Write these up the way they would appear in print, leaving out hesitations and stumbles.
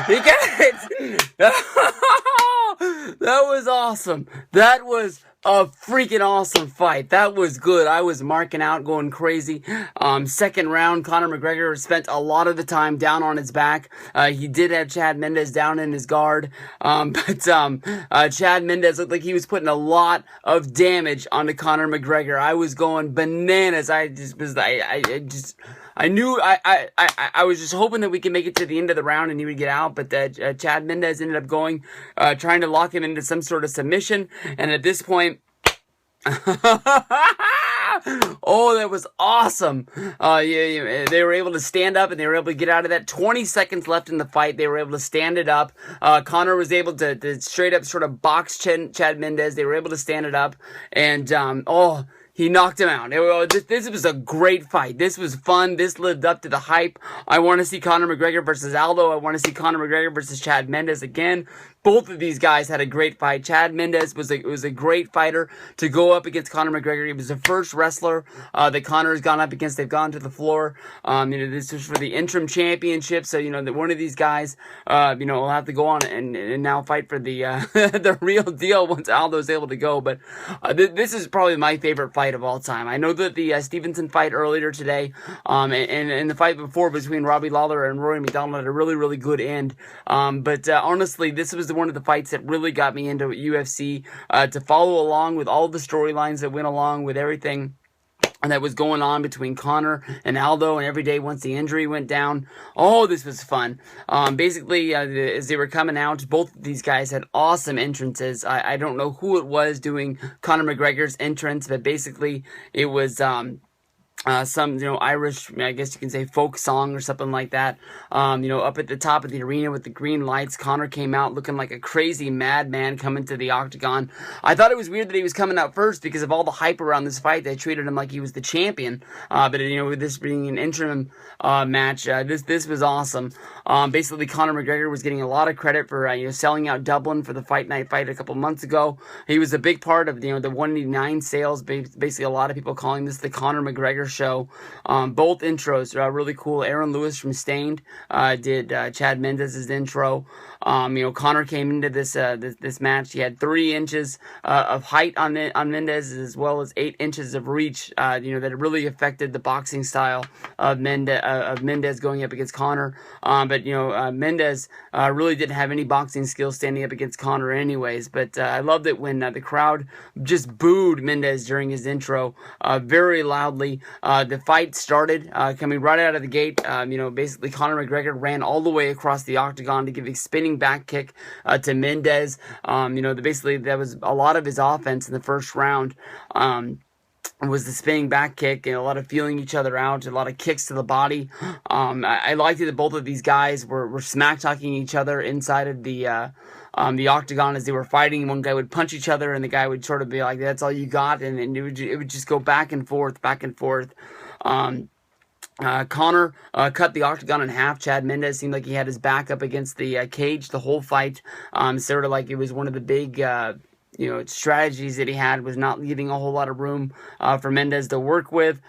He got it. That was awesome. That was a freaking awesome fight. That was good. I was marking out, going crazy. Second round, Conor McGregor spent a lot of the time down on his back. He did have Chad Mendes down in his guard. But Chad Mendes looked like he was putting a lot of damage onto Conor McGregor. I was going bananas. I was just hoping that we could make it to the end of the round and he would get out, but Chad Mendes ended up going, trying to lock him into some sort of submission, and at this point, oh, that was awesome. They were able to stand up and they were able to get out of that. 20 seconds left in the fight. They were able to stand it up. Conor was able to straight up sort of box Chad Mendes. They were able to stand it up, and he knocked him out. This was a great fight. This was fun. This lived up to the hype. I want to see Conor McGregor versus Aldo. I want to see Conor McGregor versus Chad Mendes again. Both of these guys had a great fight. Chad Mendes was a great fighter to go up against Conor McGregor. He was the first wrestler that Conor has gone up against. They've gone to the floor. This was for the interim championship. So that one of these guys, will have to go on and now fight for the the real deal once Aldo's able to go. But this is probably my favorite fight of all time. I know that the Stevenson fight earlier today, and the fight before between Robbie Lawler and Rory McDonald had a really, really good end. But honestly, this was one of the fights that really got me into UFC, to follow along with all the storylines that went along with everything that was going on between Conor and Aldo, and every day once the injury went down. Oh, this was fun. Basically, as they were coming out, both of these guys had awesome entrances. I don't know who it was doing Conor McGregor's entrance, but basically it was some Irish, I guess you can say, folk song or something like that. Up at the top of the arena with the green lights, Conor came out looking like a crazy madman coming to the octagon. I thought it was weird that he was coming out first because of all the hype around this fight. They treated him like he was the champion. But with this being an interim match, this was awesome. Basically, Conor McGregor was getting a lot of credit for selling out Dublin for the Fight Night fight a couple months ago. He was a big part of the 189 sales. Basically, a lot of people calling this the Conor McGregor show. Both intros are really cool. Aaron Lewis from Stained did Chad Mendes' intro. Conor came into this match. He had 3 inches of height on Mendes, as well as 8 inches of reach. That really affected the boxing style of Mendes going up against Conor. But Mendes really didn't have any boxing skills standing up against Conor, anyways. But I loved it when the crowd just booed Mendes during his intro very loudly. The fight started coming right out of the gate. Basically Conor McGregor ran all the way across the octagon to give a spinning back kick to Mendes. Basically that was a lot of his offense in the first round. Was the spinning back kick and a lot of feeling each other out, a lot of kicks to the body. I liked it that both of these guys were smack talking each other inside of the octagon as they were fighting. One guy would punch each other and the guy would sort of be like, "That's all you got," and it would just go back and forth. Conor cut the octagon in half. Chad Mendes seemed like he had his back up against the cage the whole fight. Sort of like it was one of the big strategies that he had, was not leaving a whole lot of room for Mendes to work with.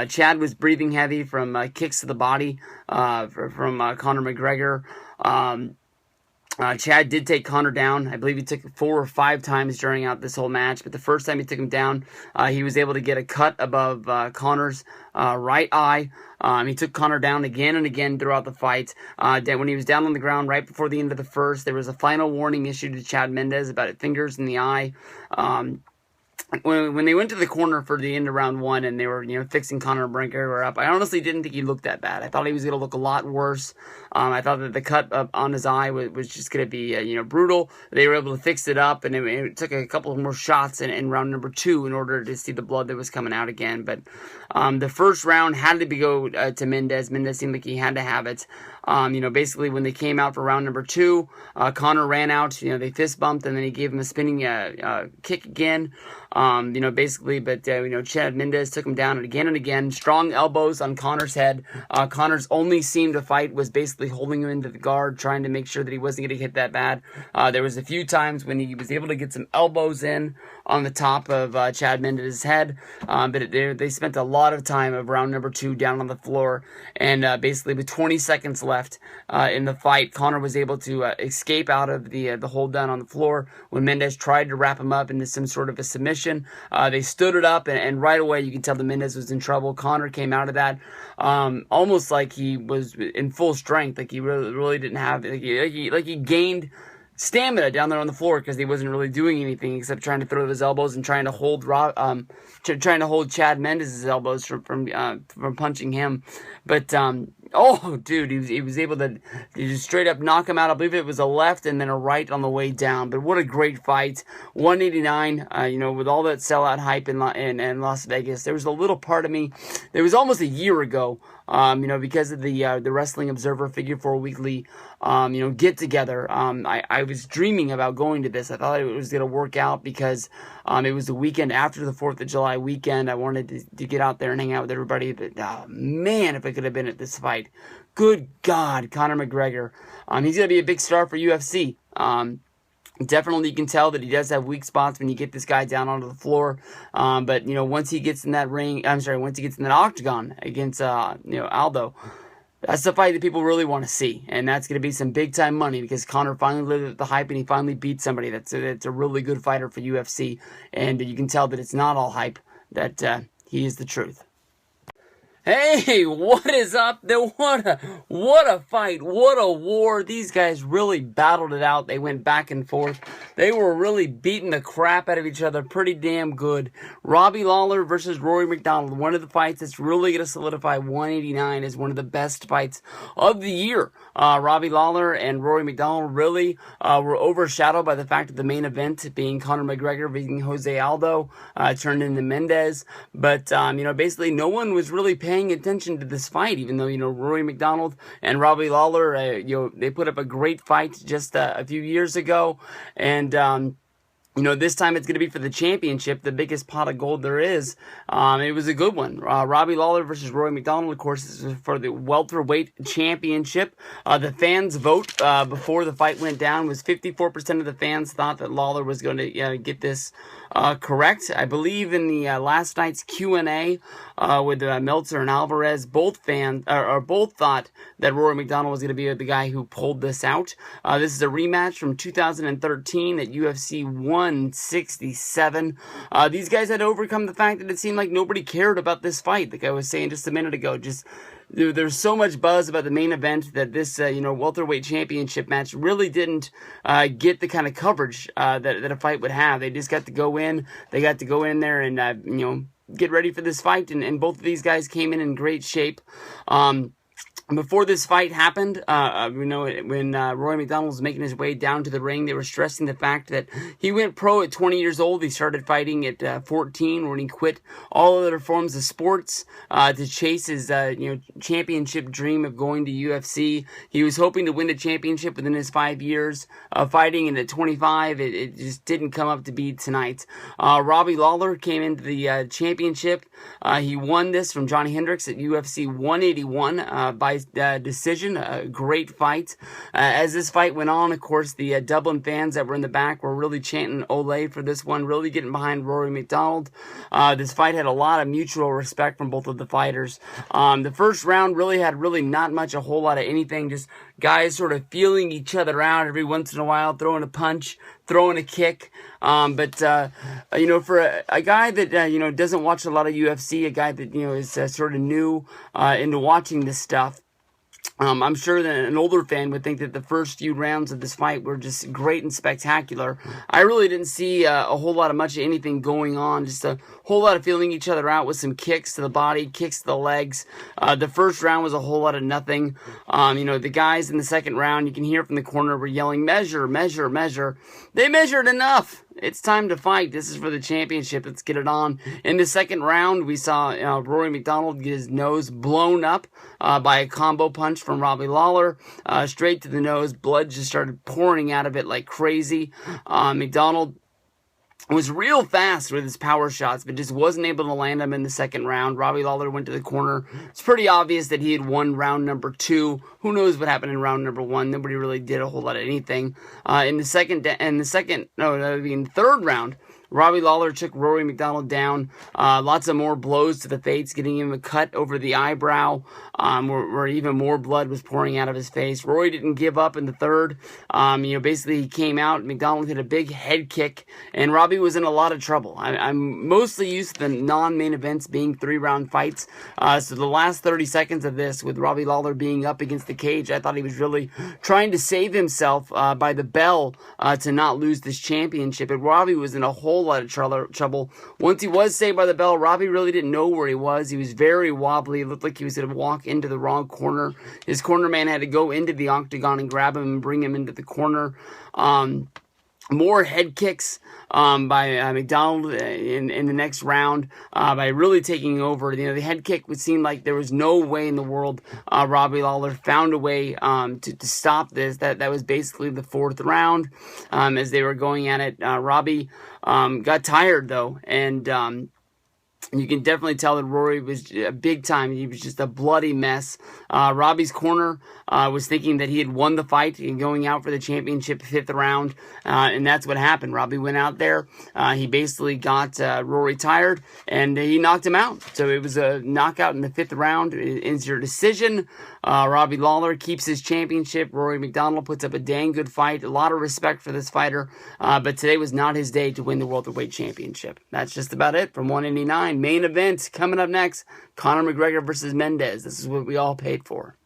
Chad was breathing heavy from kicks to the body from Conor McGregor. Chad did take Conor down. I believe he took 4 or 5 times during out this whole match, but the first time he took him down, he was able to get a cut above Conor's right eye. He took Conor down again and again throughout the fight. When he was down on the ground right before the end of the first, there was a final warning issued to Chad Mendes about fingers in the eye. When they went to the corner for the end of round 1 and they were, fixing Conor McGregor up, I honestly didn't think he looked that bad. I thought he was going to look a lot worse. I thought that the cut up on his eye was just going to be, brutal. They were able to fix it up, and it took a couple of more shots in round number 2 in order to see the blood that was coming out again. But the first round had to go to Mendes. Mendes seemed like he had to have it. Basically when they came out for round number 2, Conor ran out. They fist bumped, and then he gave him a spinning kick again. Chad Mendes took him down and again. Strong elbows on Conor's head. Conor's only seam to fight was basically holding him into the guard, trying to make sure that he wasn't going to hit that bad. There was a few times when he was able to get some elbows in, on the top of Chad Mendes' head. But they spent a lot of time of round number 2 down on the floor, and basically with 20 seconds left in the fight, Conor was able to escape out of the hold down on the floor when Mendes tried to wrap him up into some sort of a submission. They stood it up, and right away you could tell that Mendes was in trouble. Conor came out of that almost like he was in full strength, like he really didn't have, like he gained stamina down there on the floor because he wasn't really doing anything except trying to throw his elbows and trying to hold Chad Mendes' elbows from punching him. But oh, dude, he was able to just straight up knock him out. I believe it was a left and then a right on the way down. But what a great fight. 189, with all that sellout hype in Las Vegas. There was a little part of me, there was almost a year ago, because of the Wrestling Observer Figure 4 Weekly, get together. I was dreaming about going to this. I thought it was going to work out because it was the weekend after the 4th of July weekend. I wanted to get out there and hang out with everybody. But, oh, man, if I could have been at this fight. Good God, Conor McGregor. He's going to be a big star for UFC. Definitely you can tell that he does have weak spots when you get this guy down onto the floor. But, once he gets in that once he gets in that octagon against, Aldo, that's the fight that people really want to see. And that's going to be some big-time money because Conor finally lived up the hype and he finally beat somebody that's a really good fighter for UFC. And you can tell that it's not all hype, that he is the truth. Hey, what is up? What a fight. What a war. These guys really battled it out. They went back and forth. They were really beating the crap out of each other pretty damn good. Robbie Lawler versus Rory McDonald. One of the fights that's really going to solidify 189 as one of the best fights of the year. Robbie Lawler and Rory McDonald really were overshadowed by the fact that the main event being Conor McGregor beating Jose Aldo turned into Mendes. But, basically no one was really paying attention to this fight, even though, Rory McDonald and Robbie Lawler, they put up a great fight just a few years ago. And, this time it's going to be for the championship, the biggest pot of gold there is. It was a good one. Robbie Lawler versus Rory McDonald, of course, is for the welterweight championship. The fans' vote before the fight went down was 54% of the fans thought that Lawler was going to get this correct. I believe in the last night's Q&A with Meltzer and Alvarez, both thought that Rory McDonald was going to be the guy who pulled this out. This is a rematch from 2013 at UFC 167. These guys had to overcome the fact that it seemed like nobody cared about this fight. Like I was saying just a minute ago, there's so much buzz about the main event that this, welterweight championship match really didn't get the kind of coverage that a fight would have. They just got to go in. They got to go in there and, get ready for this fight. And both of these guys came in great shape. Before this fight happened, when Rory McDonald was making his way down to the ring, they were stressing the fact that he went pro at 20 years old. He started fighting at 14 when he quit all other forms of sports to chase his championship dream of going to UFC. He was hoping to win a championship within his 5 years of fighting, and at 25, it just didn't come up to be tonight. Robbie Lawler came into the championship. He won this from Johnny Hendricks at UFC 181 by decision. A great fight. As this fight went on, of course, the Dublin fans that were in the back were really chanting Ole for this one, really getting behind Rory McDonald. This fight had a lot of mutual respect from both of the fighters. The first round really had not much, a whole lot of anything, just guys sort of feeling each other out every once in a while, throwing a punch, throwing a kick. But for a guy that, doesn't watch a lot of UFC, a guy that, is sort of new into watching this stuff, I'm sure that an older fan would think that the first few rounds of this fight were just great and spectacular. I really didn't see a whole lot of much of anything going on, just a whole lot of feeling each other out with some kicks to the body, kicks to the legs. The first round was a whole lot of nothing. The guys in the second round, you can hear from the corner, were yelling, measure, measure, measure. They measured enough. It's time to fight. This is for the championship. Let's get it on. In the second round, we saw Rory McDonald get his nose blown up by a combo punch from Robbie Lawler. Straight to the nose. Blood just started pouring out of it like crazy. McDonald was real fast with his power shots, but just wasn't able to land them in the second round. Robbie Lawler went to the corner. It's pretty obvious that he had won round number 2. Who knows what happened in round number 1? Nobody really did a whole lot of anything. In the third round, Robbie Lawler took Rory McDonald down. Lots of more blows to the face, getting him a cut over the eyebrow, where even more blood was pouring out of his face. Rory didn't give up in the third. Basically he came out. McDonald hit a big head kick, and Robbie was in a lot of trouble. I'm mostly used to the non-main events being 3-round fights. So the last 30 seconds of this, with Robbie Lawler being up against the cage, I thought he was really trying to save himself by the bell to not lose this championship. And Robbie was in a whole lot of trouble. Once he was saved by the bell, Robbie really didn't know where he was. He was very wobbly. It looked like he was going to walk into the wrong corner. His corner man had to go into the octagon and grab him and bring him into the corner. More head kicks by McDonald in the next round by really taking over. The head kick would seem like there was no way in the world Robbie Lawler found a way to stop this. That was basically the fourth round as they were going at it. Robbie got tired though, and you can definitely tell that Rory was big time. He was just a bloody mess. Robbie's corner was thinking that he had won the fight and going out for the championship 5th round, and that's what happened. Robbie went out there. He basically got Rory tired, and he knocked him out. So it was a knockout in the 5th round. It's your decision. Robbie Lawler keeps his championship. Rory McDonald puts up a dang good fight. A lot of respect for this fighter, but today was not his day to win the welterweight championship. That's just about it from 189. Main event coming up next, Conor McGregor versus Mendes. This is what we all paid for.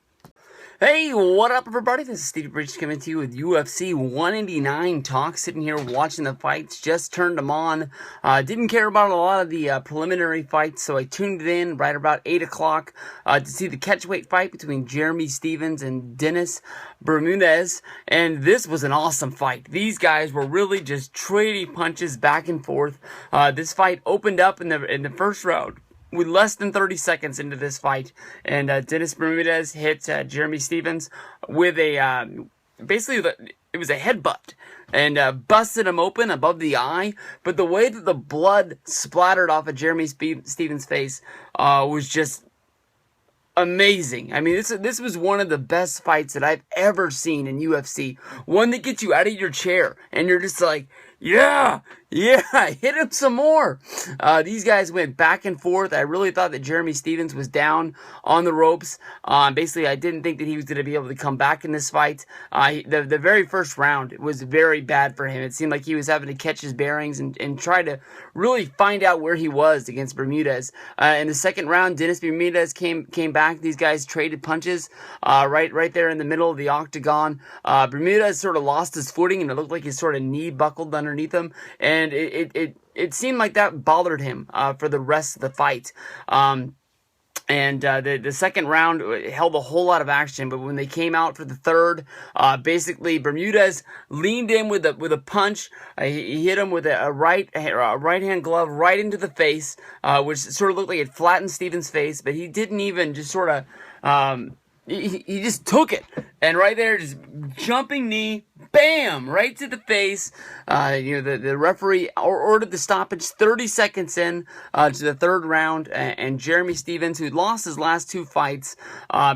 Hey, what up, everybody? This is Steve Bridge coming to you with UFC 189 talk. Sitting here watching the fights, just turned them on. Didn't care about a lot of the preliminary fights, so I tuned it in right about 8 o'clock to see the catchweight fight between Jeremy Stephens and Dennis Bermudez, and this was an awesome fight. These guys were really just trading punches back and forth. This fight opened up in the first round with less than 30 seconds into this fight, and Dennis Bermudez hit Jeremy Stephens with basically it was a headbutt, and busted him open above the eye. But the way that the blood splattered off of Jeremy Stephens' face was just amazing. I mean, this was one of the best fights that I've ever seen in UFC. One that gets you out of your chair, and you're just like, yeah, hit him some more. These guys went back and forth. I really thought that Jeremy Stephens was down on the ropes. Basically, I didn't think that he was going to be able to come back in this fight. The very first round was very bad for him. It seemed like he was having to catch his bearings and try to really find out where he was against Bermudez. In the second round, Dennis Bermudez came back. These guys traded punches right there in the middle of the octagon. Bermudez sort of lost his footing, and it looked like his sort of knee buckled underneath him, and it seemed like that bothered him for the rest of the fight. The second round held a whole lot of action, but when they came out for the third, basically Bermudez leaned in with a punch. He hit him with a right hand glove right into the face, which sort of looked like it flattened Stephens' face, but he didn't even just sort of he just took it, and right there, just jumping knee, bam, right to the face. The referee ordered the stoppage 30 seconds in to the third round, and Jeremy Stephens, who lost his last 2 fights,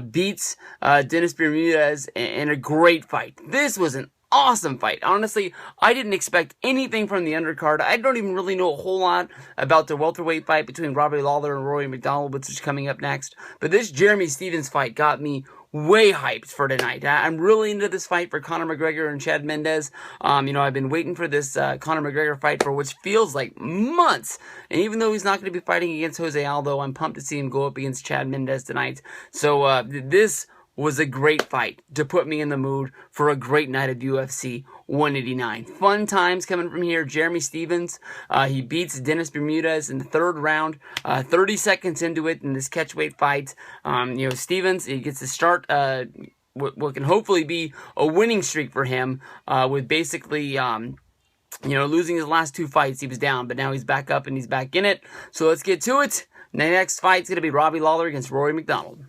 beats Dennis Bermudez in a great fight. This was an awesome fight. Honestly, I didn't expect anything from the undercard. I don't even really know a whole lot about the welterweight fight between Robbie Lawler and Rory McDonald, which is coming up next. But this Jeremy Stephens fight got me way hyped for tonight. I'm really into this fight for Conor McGregor and Chad Mendes. I've been waiting for this Conor McGregor fight for which feels like months. And even though he's not going to be fighting against Jose Aldo, I'm pumped to see him go up against Chad Mendes tonight. So this was a great fight to put me in the mood for a great night of UFC 189. Fun times coming from here. Jeremy Stephens, he beats Dennis Bermudez in the third round, 30 seconds into it in this catchweight fight. Stephens, he gets to start what can hopefully be a winning streak for him with basically losing his last 2 fights. He was down, but now he's back up and he's back in it. So let's get to it. The next fight's going to be Robbie Lawler against Rory McDonald.